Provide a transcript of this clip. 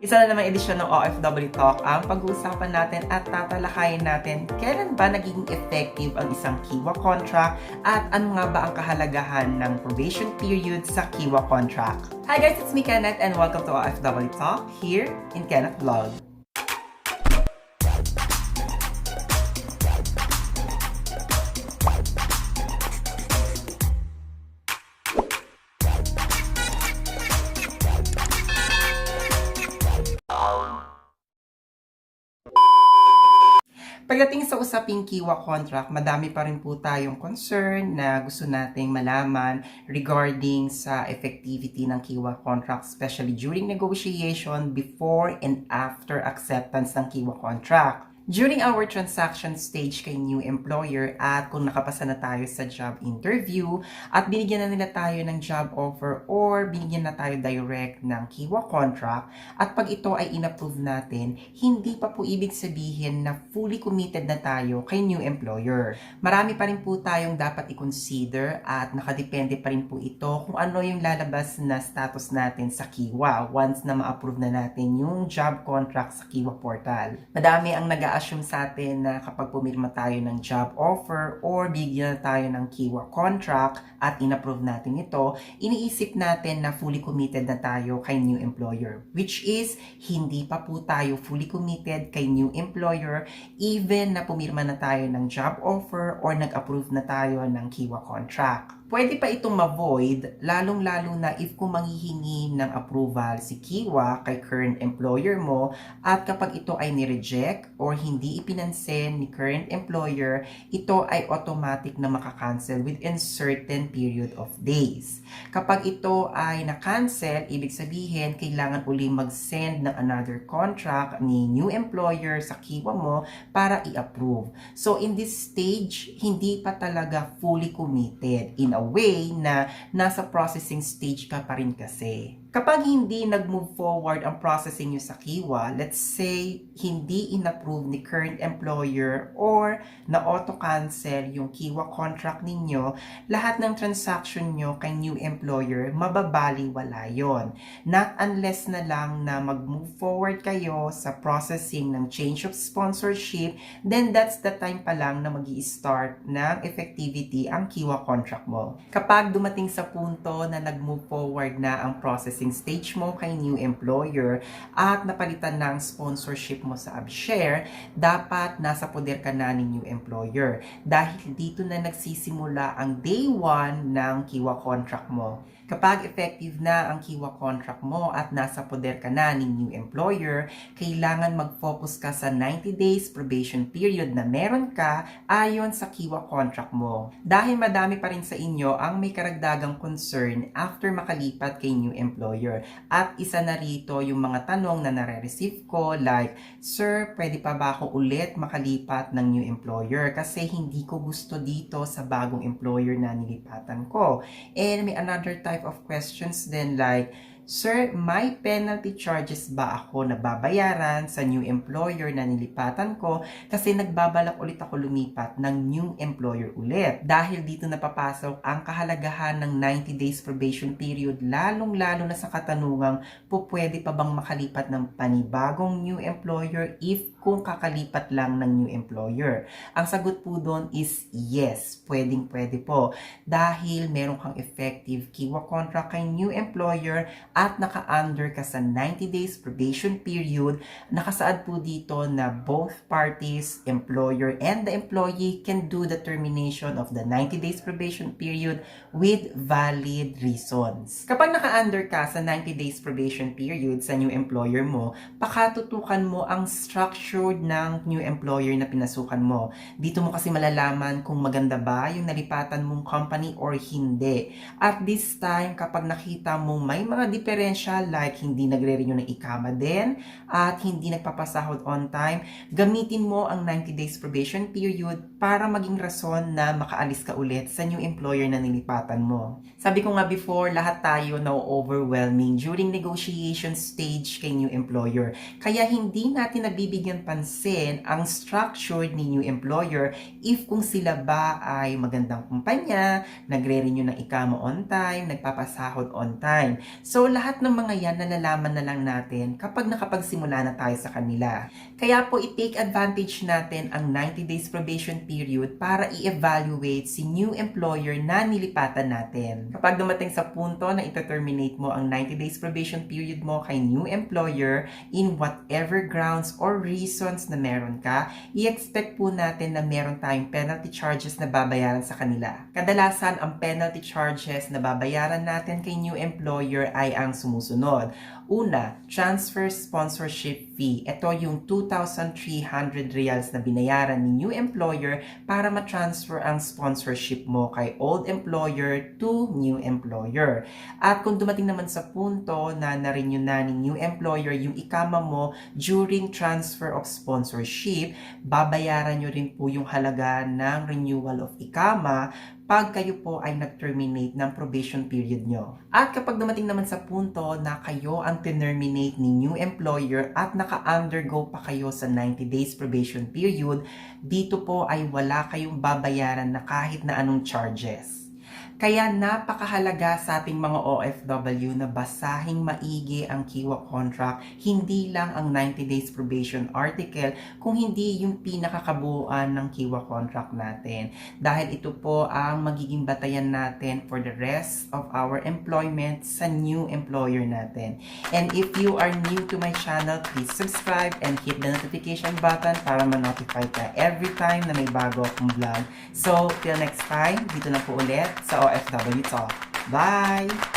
Isa na namang edisyon ng OFW Talk ang pag-uusapan natin at tatalakayin natin kailan ba naging effective ang isang Kiwa contract at ano nga ba ang kahalagahan ng probation period sa Kiwa contract. Hi guys, it's me Kenneth and welcome to OFW Talk here in Kenneth Vlog. Pagdating sa usaping Kiwa contract, madami pa rin po tayong concern na gusto nating malaman regarding sa effectivity ng Kiwa contract, especially during negotiation, before and after acceptance ng Kiwa contract. During our transaction stage kay new employer at kung nakapasa na tayo sa job interview at binigyan na nila tayo ng job offer or binigyan na tayo direct ng Kiwa contract at pag ito ay inapprove natin, hindi pa po ibig sabihin na fully committed na tayo kay new employer. Marami pa rin po tayong dapat i-consider at nakadepende pa rin po ito kung ano yung lalabas na status natin sa Kiwa once na ma-approve na natin yung job contract sa Kiwa portal. Madami ang nag-assume sa atin na kapag pumirma tayo ng job offer or bigyan na tayo ng Kiwa contract at inapprove natin ito, iniisip natin na fully committed na tayo kay new employer. Which is, hindi pa po tayo fully committed kay new employer even na pumirma na tayo ng job offer or nag-approve na tayo ng Kiwa contract. Pwede pa itong ma-void, lalong-lalo na if kung manghihingi ng approval si Kiwa kay current employer mo at kapag ito ay ni-reject or hindi ipinansin ni current employer, ito ay automatic na makakancel within certain period of days. Kapag ito ay na-cancel, ibig sabihin kailangan uli mag-send ng another contract ni new employer sa Kiwa mo para i-approve. So in this stage, hindi pa talaga fully committed in a way na nasa processing stage ka pa rin kasi. Kapag hindi nag-move forward ang processing nyo sa Kiwa, let's say, hindi in-approve ni current employer or na-auto-cancel yung Kiwa contract ninyo, lahat ng transaction nyo kay new employer, mababaliwala yon. Not unless na lang na mag-move forward kayo sa processing ng change of sponsorship, then that's the time pa lang na mag-i-start ng effectivity ang Kiwa contract mo. Kapag dumating sa punto na nag-move forward na ang processing stage mo kay new employer at napalitan ng sponsorship mo sa AbShare, dapat nasa poder ka na ni new employer dahil dito na nagsisimula ang day 1 ng Kiwa contract mo. Kapag effective na ang Kiwa contract mo at nasa poder ka na ni new employer, kailangan mag-focus ka sa 90 days probation period na meron ka ayon sa Kiwa contract mo. Dahil madami pa rin sa inyo ang may karagdagang concern after makalipat kay new employer. At isa na rito yung mga tanong na nare-receive ko like, Sir, pwede pa ba ako ulit makalipat ng new employer kasi hindi ko gusto dito sa bagong employer na nilipatan ko. And may another type of questions then like, Sir, may penalty charges ba ako na babayaran sa new employer na nilipatan ko kasi nagbabalak ulit ako lumipat ng new employer ulit. Dahil dito napapasok ang kahalagahan ng 90 days probation period, lalong-lalo na sa katanungang pwede pa bang makalipat ng panibagong new employer if kung kakalipat lang ng new employer. Ang sagot po doon is yes, pwedeng-pwede po. Dahil meron kang effective Kiwa contract kay new employer at naka-under ka sa 90 days probation period, nakasaad po dito na both parties, employer and the employee, can do the termination of the 90 days probation period with valid reasons. Kapag naka-under ka sa 90 days probation period sa new employer mo, pakatutukan mo ang structured ng new employer na pinasukan mo. Dito mo kasi malalaman kung maganda ba yung nalipatan mong company or hindi. At this time, kapag nakita mo may mga diferensya like hindi nagre-renew ng ikama din at hindi nagpapasahod on time, gamitin mo ang 90 days probation period para maging rason na makaalis ka ulit sa new employer na nilipatan mo. Sabi ko nga before, lahat tayo na-overwhelming during negotiation stage kay new employer. Kaya hindi natin nabibigyan pansin ang structure ni new employer if kung sila ba ay magandang kumpanya, nagre-renew ng ikama on time, nagpapasahod on time. So lahat ng mga yan nalalaman na lang natin kapag nakapagsimula na tayo sa kanila. Kaya po i-take advantage natin ang 90 days probation period para i-evaluate si new employer na nilipatan natin. Kapag dumating sa punto na ito-terminate mo ang 90 days probation period mo kay new employer in whatever grounds or reasons na meron ka, i-expect po natin na meron tayong penalty charges na babayaran sa kanila. Kadalasan, ang penalty charges na babayaran natin kay new employer ay ang sumusunod. Una, transfer sponsorship fee. Ito yung 2,300 reals na binayaran ni new employer para ma-transfer ang sponsorship mo kay old employer to new employer. At kung dumating naman sa punto na na-renew na ni new employer yung ikama mo during transfer of sponsorship, babayaran nyo rin po yung halaga ng renewal of ikama pag kayo po ay nag-terminate ng probation period nyo. At kapag dumating naman sa punto na kayo ang terminate ni new employer at naka-undergo pa kayo sa 90 days probation period, dito po ay wala kayong babayaran na kahit na anong charges. Kaya napakahalaga sa ating mga OFW na basahing maigi ang Kiwa contract, hindi lang ang 90 days probation article, kung hindi yung pinakakabuuan ng Kiwa contract natin. Dahil ito po ang magiging batayan natin for the rest of our employment sa new employer natin. And if you are new to my channel, please subscribe and hit the notification button para ma-notify ka every time na may bago akong vlog. So, till next time, dito na po ulit sa OFW Talk. Bye!